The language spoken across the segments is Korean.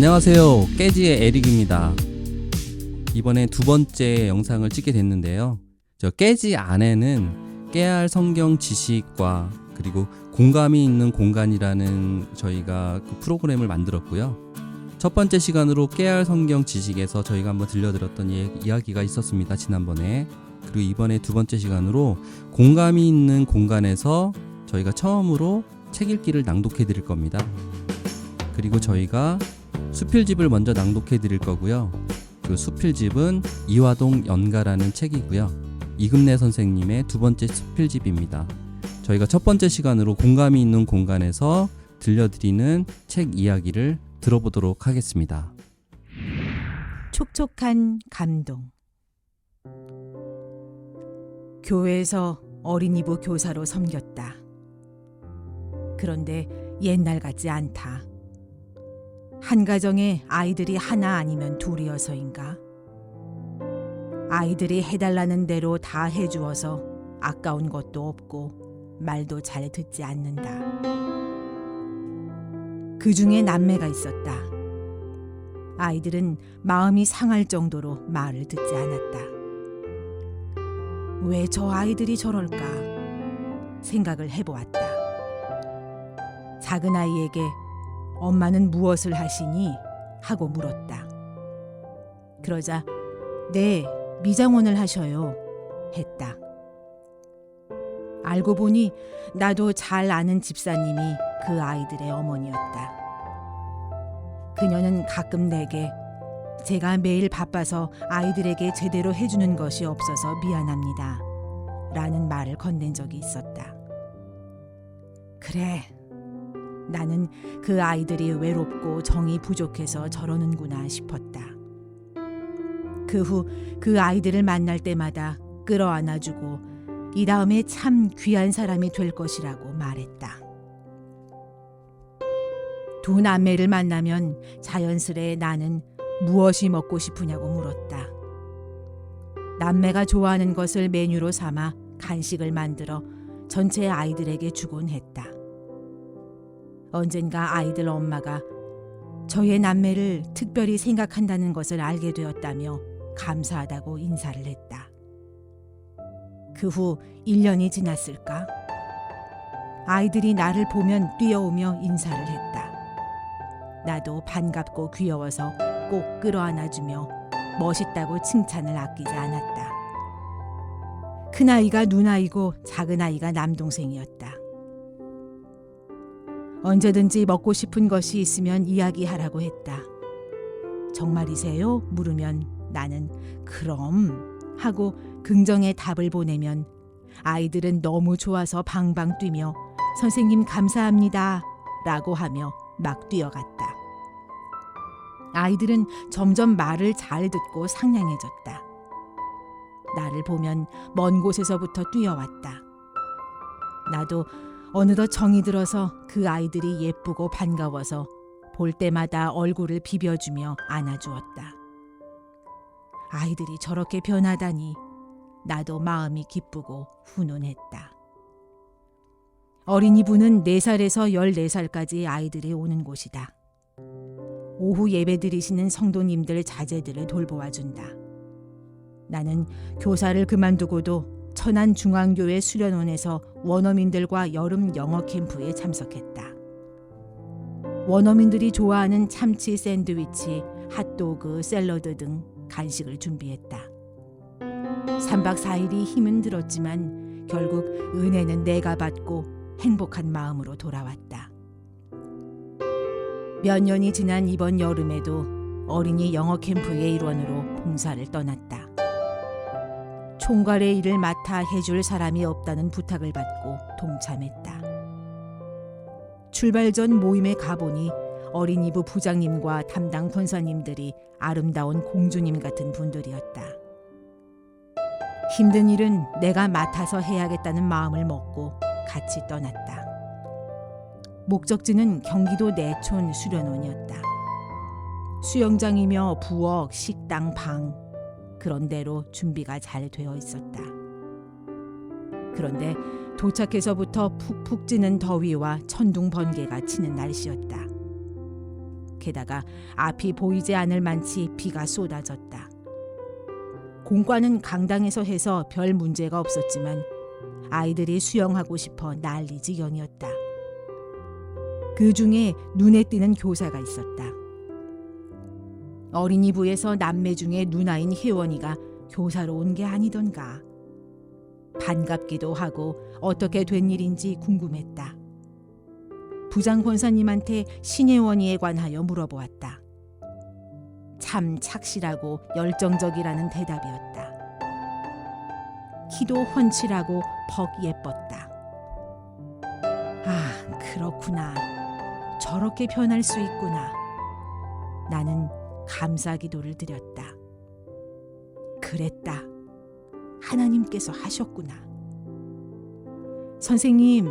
안녕하세요. 깨지의 에릭입니다. 이번에 두 번째 영상을 찍게 됐는데요. 저 깨지 안에는 깨야 할 성경 지식과 그리고 공감이 있는 공간이라는 저희가 그 프로그램을 만들었고요. 첫 번째 시간으로 깨야 할 성경 지식에서 저희가 한번 들려드렸던 이야기가 있었습니다. 지난번에. 그리고 이번에 두 번째 시간으로 공감이 있는 공간에서 저희가 처음으로 책 읽기를 낭독해 드릴 겁니다. 그리고 저희가 수필집을 먼저 낭독해 드릴 거고요. 그 수필집은 이화동 연가라는 책이고요. 이금래 선생님의 두 번째 수필집입니다. 저희가 첫 번째 시간으로 공감이 있는 공간에서 들려드리는 책 이야기를 들어보도록 하겠습니다. 촉촉한 감동. 교회에서 어린이부 교사로 섬겼다. 그런데 옛날 같지 않다. 한 가정에 아이들이 하나 아니면 둘이어서인가? 아이들이 해달라는 대로 다 해주어서 아까운 것도 없고 말도 잘 듣지 않는다. 그 중에 남매가 있었다. 아이들은 마음이 상할 정도로 말을 듣지 않았다. 왜 저 아이들이 저럴까 생각을 해보았다. 작은 아이에게 엄마는 무엇을 하시니? 하고 물었다. 그러자 네, 미장원을 하셔요 했다. 알고 보니 나도 잘 아는 집사님이 그 아이들의 어머니였다. 그녀는 가끔 내게 제가 매일 바빠서 아이들에게 제대로 해주는 것이 없어서 미안합니다 라는 말을 건넨 적이 있었다. 그래, 나는 그 아이들이 외롭고 정이 부족해서 저러는구나 싶었다. 그 후 그 아이들을 만날 때마다 끌어안아주고 이 다음에 참 귀한 사람이 될 것이라고 말했다. 두 남매를 만나면 자연스레 나는 무엇이 먹고 싶으냐고 물었다. 남매가 좋아하는 것을 메뉴로 삼아 간식을 만들어 전체 아이들에게 주곤 했다. 언젠가 아이들 엄마가 저의 남매를 특별히 생각한다는 것을 알게 되었다며 감사하다고 인사를 했다. 그 후 1년이 지났을까? 아이들이 나를 보면 뛰어오며 인사를 했다. 나도 반갑고 귀여워서 꼭 끌어안아주며 멋있다고 칭찬을 아끼지 않았다. 큰아이가 누나이고 작은아이가 남동생이었다. 언제든지 먹고 싶은 것이 있으면 이야기하라고 했다. 정말이세요? 물으면 나는 그럼 하고 긍정의 답을 보내면 아이들은 너무 좋아서 방방 뛰며 선생님 감사합니다 라고 하며 막 뛰어갔다. 아이들은 점점 말을 잘 듣고 상냥해졌다. 나를 보면 먼 곳에서부터 뛰어왔다. 나도 어느덧 정이 들어서 그 아이들이 예쁘고 반가워서 볼 때마다 얼굴을 비벼주며 안아주었다. 아이들이 저렇게 변하다니 나도 마음이 기쁘고 훈훈했다. 어린이부는 4살에서 14살까지 아이들이 오는 곳이다. 오후 예배드리시는 성도님들 자제들을 돌보아준다. 나는 교사를 그만두고도 천안중앙교회 수련원에서 원어민들과 여름 영어 캠프에 참석했다. 원어민들이 좋아하는 참치 샌드위치, 핫도그, 샐러드 등 간식을 준비했다. 3박 4일이 힘은 들었지만 결국 은혜는 내가 받고 행복한 마음으로 돌아왔다. 몇 년이 지난 이번 여름에도 어린이 영어 캠프의 일원으로 봉사를 떠났다. 총괄의 일을 맡아 해줄 사람이 없다는 부탁을 받고 동참했다. 출발 전 모임에 가보니 어린이부 부장님과 담당 권사님들이 아름다운 공주님 같은 분들이었다. 힘든 일은 내가 맡아서 해야겠다는 마음을 먹고 같이 떠났다. 목적지는 경기도 내촌 수련원이었다. 수영장이며 부엌, 식당, 방 그런 대로 준비가 잘 되어 있었다. 그런데 도착해서부터 푹푹 찌는 더위와 천둥 번개가 치는 날씨였다. 게다가 앞이 보이지 않을 만치 비가 쏟아졌다. 공과는 강당에서 해서 별 문제가 없었지만 아이들이 수영하고 싶어 난리지경이었다. 그 중에 눈에 띄는 교사가 있었다. 어린이부에서 남매 중에 누나인 혜원이가 교사로 온 게 아니던가. 반갑기도 하고 어떻게 된 일인지 궁금했다. 부장 권사님한테 신혜원이에 관하여 물어보았다. 참 착실하고 열정적이라는 대답이었다. 키도 훤칠하고 퍽 예뻤다. 아, 그렇구나. 저렇게 변할 수 있구나. 나는 감사 기도를 드렸다. 그랬다. 하나님께서 하셨구나. 선생님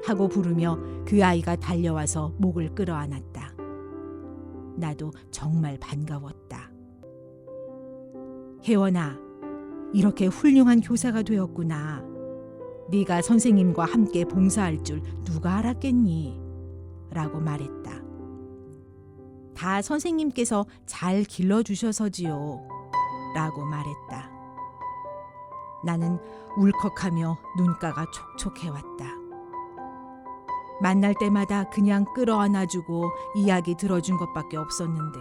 하고 부르며 그 아이가 달려와서 목을 끌어안았다. 나도 정말 반가웠다. 혜원아, 이렇게 훌륭한 교사가 되었구나. 네가 선생님과 함께 봉사할 줄 누가 알았겠니? 라고 말했다. 다 선생님께서 잘 길러주셔서지요. 라고 말했다. 나는 울컥하며 눈가가 촉촉해왔다. 만날 때마다 그냥 끌어안아주고 이야기 들어준 것밖에 없었는데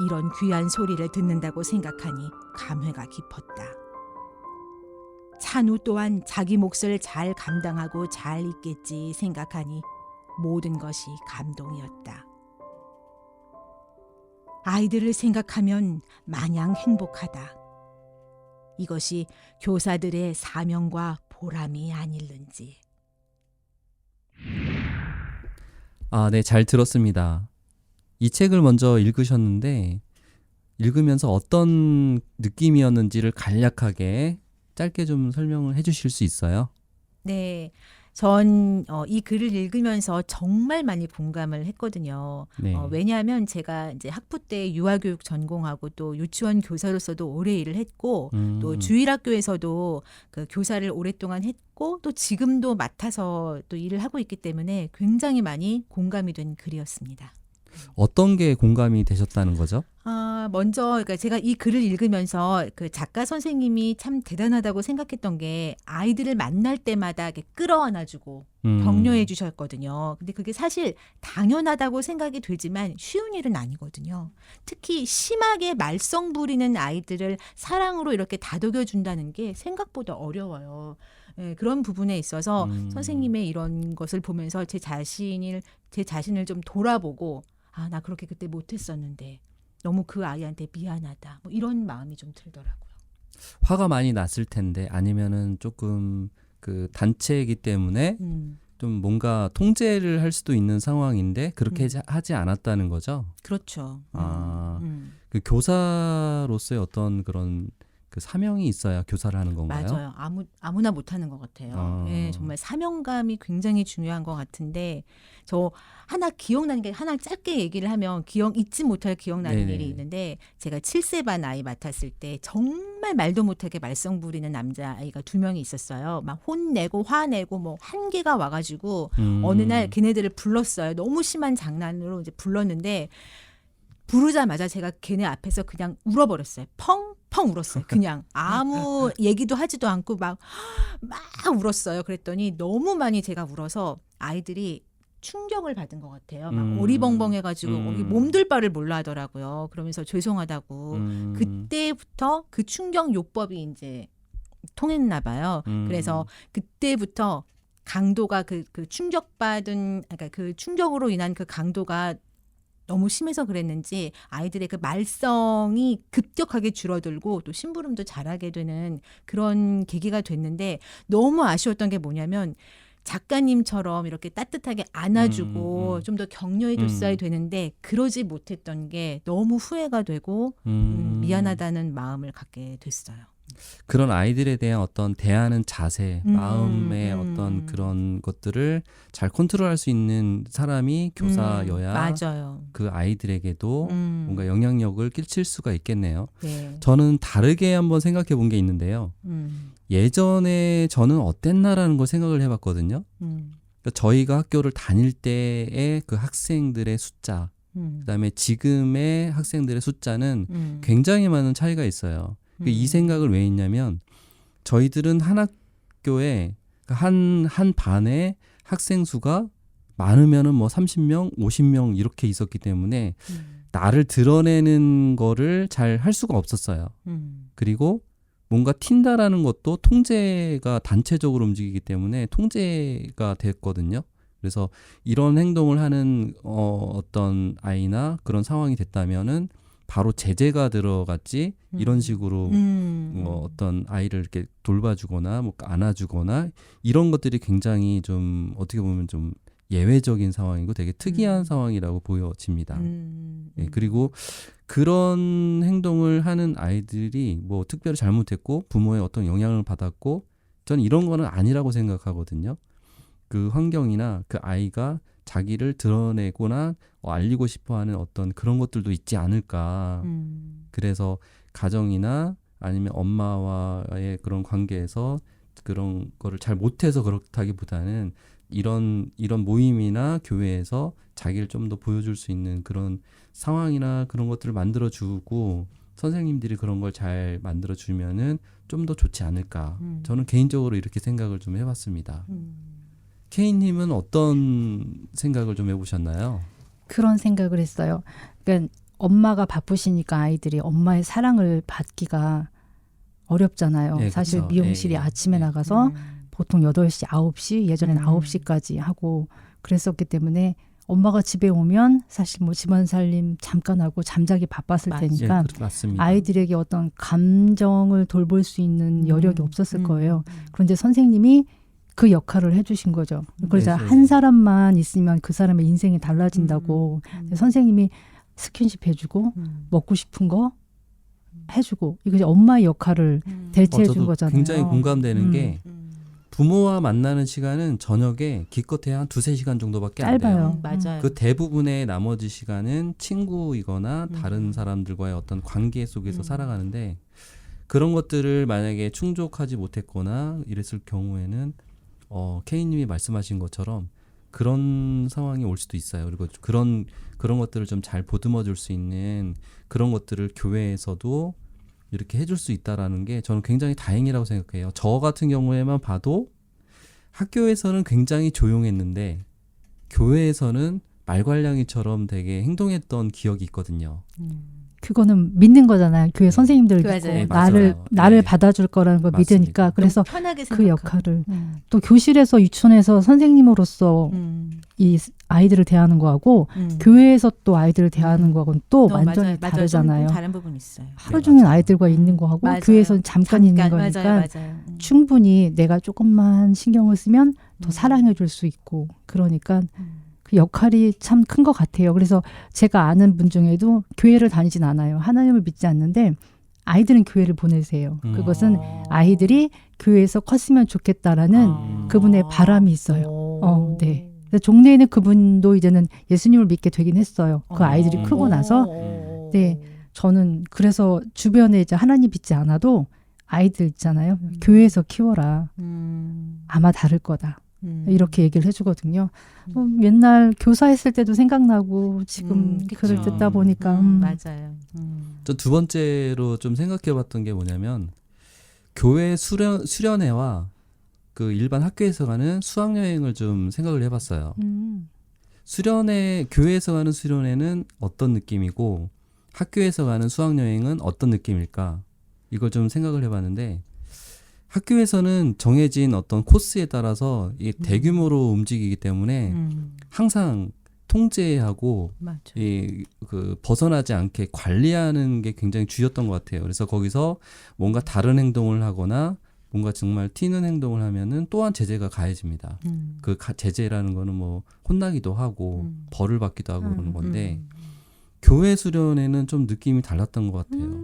이런 귀한 소리를 듣는다고 생각하니 감회가 깊었다. 찬우 또한 자기 몫을 잘 감당하고 잘 있겠지 생각하니 모든 것이 감동이었다. 아이들을 생각하면 마냥 행복하다. 이것이 교사들의 사명과 보람이 아닐는지. 네, 잘 들었습니다. 이 책을 먼저 읽으셨는데 읽으면서 어떤 느낌이었는지를 간략하게 짧게 좀 설명을 해주실 수 있어요? 네, 전 이 글을 읽으면서 정말 많이 공감을 했거든요. 네. 왜냐하면 제가 이제 학부 때 유아교육 전공하고 또 유치원 교사로서도 오래 일을 했고 또 주일학교에서도 그 교사를 오랫동안 했고 또 지금도 맡아서 또 일을 하고 있기 때문에 굉장히 많이 공감이 된 글이었습니다. 어떤 게 공감이 되셨다는 거죠? 먼저 그러니까 제가 이 글을 읽으면서 그 작가 선생님이 참 대단하다고 생각했던 게 아이들을 만날 때마다 이렇게 끌어안아주고 격려해 주셨거든요. 근데 그게 사실 당연하다고 생각이 되지만 쉬운 일은 아니거든요. 특히 심하게 말썽 부리는 아이들을 사랑으로 이렇게 다독여 준다는 게 생각보다 어려워요. 네, 그런 부분에 있어서 선생님의 이런 것을 보면서 제 자신을 좀 돌아보고 나 그렇게 그때 못했었는데 너무 그 아이한테 미안하다. 뭐 이런 마음이 좀 들더라고요. 화가 많이 났을 텐데 아니면은 조금 그 단체이기 때문에 좀 뭔가 통제를 할 수도 있는 상황인데 그렇게 하지 않았다는 거죠. 그렇죠. 그 교사로서의 어떤 그런 그 사명이 있어야 교사를 하는 건가요? 맞아요. 아무나 못하는 것 같아요. 네, 정말 사명감이 굉장히 중요한 것 같은데 저 하나 기억나는 게 하나 짧게 얘기를 하면 잊지 못할 기억나는 네네. 일이 있는데 제가 7세 반 아이 맡았을 때 정말 말도 못하게 말썽 부리는 남자아이가 2명이 있었어요. 막 혼내고 화내고 뭐 한계가 와가지고 어느 날 걔네들을 불렀어요. 너무 심한 장난으로 이제 불렀는데 부르자마자 제가 걔네 앞에서 그냥 울어버렸어요. 펑펑 울었어요. 그냥 아무 얘기도 하지도 않고 막 울었어요. 그랬더니 너무 많이 제가 울어서 아이들이 충격을 받은 것 같아요. 막 어리벙벙해가지고 거기 몸둘 바를 몰라 하더라고요. 그러면서 죄송하다고. 그때부터 그 충격 요법이 이제 통했나 봐요. 그래서 그때부터 강도가 그 충격받은 그러니까 그 충격으로 인한 그 강도가 너무 심해서 그랬는지 아이들의 그 말썽이 급격하게 줄어들고 또 심부름도 잘하게 되는 그런 계기가 됐는데 너무 아쉬웠던 게 뭐냐면 작가님처럼 이렇게 따뜻하게 안아주고 좀 더 격려해 줬어야 되는데 그러지 못했던 게 너무 후회가 되고 미안하다는 마음을 갖게 됐어요. 그런 아이들에 대한 어떤 대하는 자세, 마음의 어떤 그런 것들을 잘 컨트롤할 수 있는 사람이 교사여야 맞아요. 그 아이들에게도 뭔가 영향력을 끼칠 수가 있겠네요. 네. 저는 다르게 한번 생각해 본 게 있는데요. 예전에 저는 어땠나라는 걸 생각을 해봤거든요. 그러니까 저희가 학교를 다닐 때의 그 학생들의 숫자, 그다음에 지금의 학생들의 숫자는 음. 굉장히 많은 차이가 있어요. 이 생각을 왜 했냐면 저희들은 한 학교에 한 반에 학생 수가 많으면은 뭐 30명, 50명 이렇게 있었기 때문에 나를 드러내는 거를 잘 할 수가 없었어요. 그리고 뭔가 튄다라는 것도 통제가 단체적으로 움직이기 때문에 통제가 됐거든요. 그래서 이런 행동을 하는 어떤 아이나 그런 상황이 됐다면은 바로 제재가 들어갔지 이런 식으로 어떤 아이를 이렇게 돌봐주거나 뭐 안아주거나 이런 것들이 굉장히 좀 어떻게 보면 좀 예외적인 상황이고 되게 특이한 상황이라고 보여집니다. 예, 그리고 그런 행동을 하는 아이들이 뭐 특별히 잘못했고 부모의 어떤 영향을 받았고 저는 이런 거는 아니라고 생각하거든요. 그 환경이나 그 아이가 자기를 드러내거나 알리고 싶어하는 어떤 그런 것들도 있지 않을까. 그래서 가정이나 아니면 엄마와의 그런 관계에서 그런 거를 잘 못해서 그렇다기보다는 이런 모임이나 교회에서 자기를 좀 더 보여줄 수 있는 그런 상황이나 그런 것들을 만들어주고 선생님들이 그런 걸 잘 만들어주면은 좀 더 좋지 않을까. 저는 개인적으로 이렇게 생각을 좀 해봤습니다. K님은 어떤 생각을 좀 해보셨나요? 그런 생각을 했어요. 그러니까 엄마가 바쁘시니까 아이들이 엄마의 사랑을 받기가 어렵잖아요. 네, 사실 그쵸. 미용실이 예, 예. 아침에 네. 나가서 보통 8시, 9시, 예전에는 9시까지 하고 그랬었기 때문에 엄마가 집에 오면 사실 뭐 집안 살림 잠깐 하고 잠자기 바빴을 맞아요. 테니까 맞습니다. 아이들에게 어떤 감정을 돌볼 수 있는 여력이 없었을 거예요. 그런데 선생님이 그 역할을 해주신 거죠. 그래서 네, 한 사람만 있으면 그 사람의 인생이 달라진다고 선생님이 스킨십 해주고 먹고 싶은 거 해주고 이것이 엄마의 역할을 대체해 준 저도 거잖아요. 굉장히 공감되는 게 음. 부모와 만나는 시간은 저녁에 기껏해야 한 2-3시간 정도밖에 안 돼요. 짧아요. 맞아요. 그 대부분의 나머지 시간은 친구이거나 다른 사람들과의 어떤 관계 속에서 살아가는데 그런 것들을 만약에 충족하지 못했거나 이랬을 경우에는 K님이 말씀하신 것처럼 그런 상황이 올 수도 있어요. 그리고 그런 것들을 좀 잘 보듬어 줄 수 있는 그런 것들을 교회에서도 이렇게 해줄 수 있다라는 게 저는 굉장히 다행이라고 생각해요. 저 같은 경우에만 봐도 학교에서는 굉장히 조용했는데 교회에서는 말괄량이처럼 되게 행동했던 기억이 있거든요. 그거는 믿는 거잖아요. 교회 선생님들을 믿고 맞아요. 맞아요. 나를 네. 받아줄 거라는 걸 맞습니다. 믿으니까 그래서 편하게 그 생각하고. 역할을 또 교실에서 유치원에서 선생님으로서 이 아이들을 대하는 거하고 교회에서 또 아이들을 대하는 거하고는 또 완전히 다르잖아요. 좀 다른 부분이 있어요. 하루 종일 맞아요. 아이들과 있는 거하고 맞아요. 교회에서는 잠깐 있는 거니까 맞아요. 충분히 내가 조금만 신경을 쓰면 더 사랑해 줄 수 있고 그러니까 그 역할이 참 큰 것 같아요. 그래서 제가 아는 분 중에도 교회를 다니진 않아요. 하나님을 믿지 않는데 아이들은 교회를 보내세요. 그것은 아이들이 교회에서 컸으면 좋겠다라는 그분의 바람이 있어요. 네. 그래서 종래에는 그분도 이제는 예수님을 믿게 되긴 했어요. 그 아이들이 크고 나서. 네. 저는 그래서 주변에 이제 하나님 믿지 않아도 아이들 있잖아요. 교회에서 키워라. 아마 다를 거다. 이렇게 얘기를 해주거든요. 옛날 교사했을 때도 생각나고 지금 글을 그쵸. 듣다 보니까 맞아요. 저 두 번째로 좀 생각해봤던 게 뭐냐면 교회 수련회와 그 일반 학교에서 가는 수학여행을 좀 생각을 해봤어요. 수련회 교회에서 가는 수련회는 어떤 느낌이고 학교에서 가는 수학여행은 어떤 느낌일까? 이걸 좀 생각을 해봤는데 학교에서는 정해진 어떤 코스에 따라서 이 대규모로 움직이기 때문에 항상 통제하고 그 벗어나지 않게 관리하는 게 굉장히 주였던 것 같아요. 그래서 거기서 뭔가 다른 행동을 하거나 뭔가 정말 튀는 행동을 하면은 또한 제재가 가해집니다. 그 제재라는 거는 뭐 혼나기도 하고 벌을 받기도 하고 그러는 건데 교회 수련회는 좀 느낌이 달랐던 것 같아요.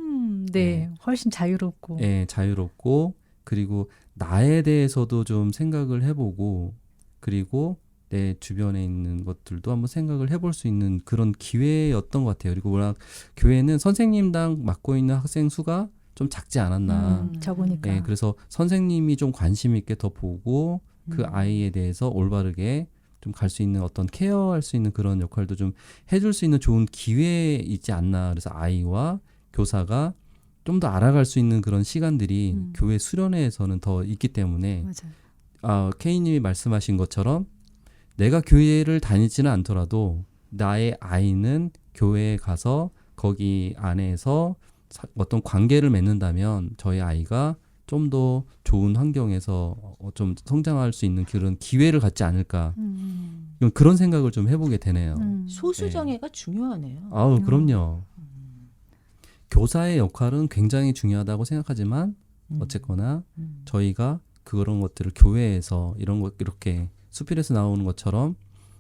네. 훨씬 자유롭고. 예, 자유롭고 그리고 나에 대해서도 좀 생각을 해보고 그리고 내 주변에 있는 것들도 한번 생각을 해볼 수 있는 그런 기회였던 것 같아요. 그리고 워낙 교회는 선생님당 맡고 있는 학생 수가 좀 작지 않았나. 적으니까. 예, 그래서 선생님이 좀 관심 있게 더 보고 그 아이에 대해서 올바르게 좀 갈 수 있는 어떤 케어할 수 있는 그런 역할도 좀 해줄 수 있는 좋은 기회이지 않나. 그래서 아이와 교사가 좀 더 알아갈 수 있는 그런 시간들이 교회 수련회에서는 더 있기 때문에 맞아요. K님이 말씀하신 것처럼 내가 교회를 다니지는 않더라도 나의 아이는 교회에 가서 거기 안에서 어떤 관계를 맺는다면 저희 아이가 좀 더 좋은 환경에서 좀 성장할 수 있는 그런 기회를 갖지 않을까. 그런 생각을 좀 해보게 되네요. 소수정예가 중요하네요. 아우, 그럼요. 교사의 역할은 굉장히 중요하다고 생각하지만 어쨌거나 저희가 그런 것들을 교회에서 이런 것 이렇게 수필에서 나오는 것처럼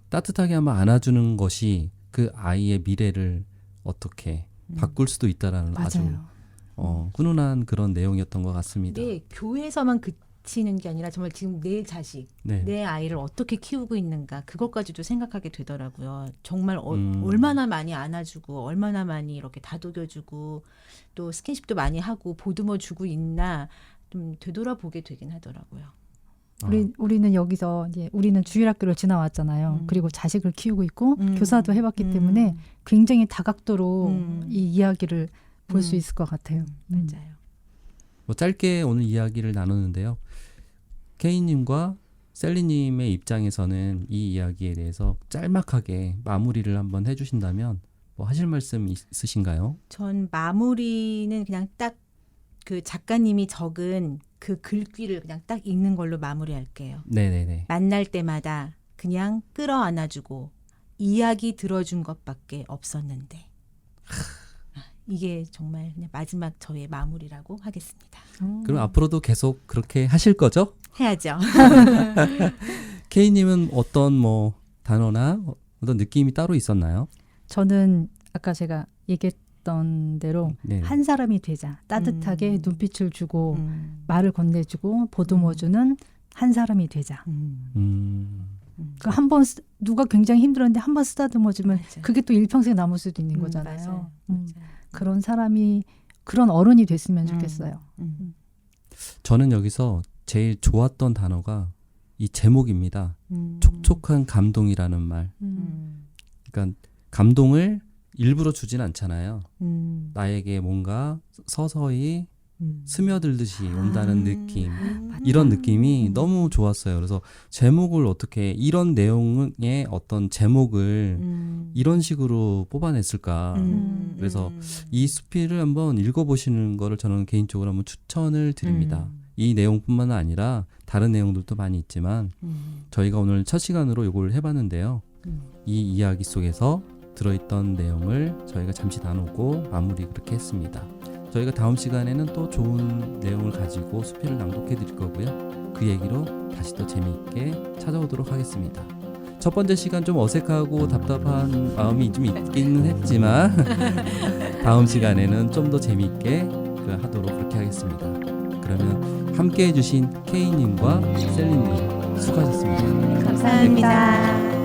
따뜻하게 한번 안아주는 것이 그 아이의 미래를 어떻게 바꿀 수도 있다라는 아주 맞아요. 훈훈한 그런 내용이었던 것 같습니다. 네, 교회에서만 그치는 게 아니라 정말 지금 내 자식, 네. 내 아이를 어떻게 키우고 있는가 그것까지도 생각하게 되더라고요. 정말 얼마나 많이 안아주고 얼마나 많이 이렇게 다독여주고 또 스킨십도 많이 하고 보듬어주고 있나 좀 되돌아보게 되긴 하더라고요. 우리는 여기서 이제 우리는 주일학교를 지나왔잖아요. 그리고 자식을 키우고 있고 교사도 해봤기 때문에 굉장히 다각도로 이 이야기를 볼 수 있을 것 같아요. 맞아요. 뭐 짧게 오늘 이야기를 나누는데요. K님과 셀리님의 입장에서는 이 이야기에 대해서 짤막하게 마무리를 한번 해주신다면 뭐 하실 말씀 있으신가요? 전 마무리는 그냥 딱 그 작가님이 적은 그 글귀를 그냥 딱 읽는 걸로 마무리할게요. 네네네. 만날 때마다 그냥 끌어안아주고 이야기 들어준 것밖에 없었는데 이게 정말 그냥 마지막 저의 마무리라고 하겠습니다. 그럼 앞으로도 계속 그렇게 하실 거죠? 해야죠. K님은 어떤 뭐 단어나 어떤 느낌이 따로 있었나요? 저는 아까 제가 얘기했던 대로 네. 한 사람이 되자. 따뜻하게 눈빛을 주고 말을 건네주고 보듬어주는 한 사람이 되자. 그 한 번 누가 굉장히 힘들었는데 한 번 쓰다듬어주면 맞아요. 그게 또 일평생 남을 수도 있는 거잖아요. 맞아요. 그런 사람이 그런 어른이 됐으면 좋겠어요. 저는 여기서 제일 좋았던 단어가 이 제목입니다. 촉촉한 감동이라는 말. 그러니까 감동을 일부러 주진 않잖아요. 나에게 뭔가 서서히 스며들듯이 온다는 느낌. 이런 느낌이 너무 좋았어요. 그래서 제목을 어떻게 이런 내용의 어떤 제목을 이런 식으로 뽑아냈을까. 그래서 이 수필을 한번 읽어보시는 거를 저는 개인적으로 한번 추천을 드립니다. 이 내용뿐만 아니라 다른 내용들도 많이 있지만 저희가 오늘 첫 시간으로 이걸 해봤는데요. 이 이야기 속에서 들어있던 내용을 저희가 잠시 나누고 마무리 그렇게 했습니다. 저희가 다음 시간에는 또 좋은 내용을 가지고 수필을 낭독해 드릴 거고요. 그 얘기로 다시 또 재미있게 찾아오도록 하겠습니다. 첫 번째 시간 좀 어색하고 답답한 마음이 좀 있기는 했지만 다음 시간에는 좀 더 재미있게 하도록 그렇게 하겠습니다. 그러면 함께 해주신 K님과 셀리님 수고하셨습니다. 감사합니다.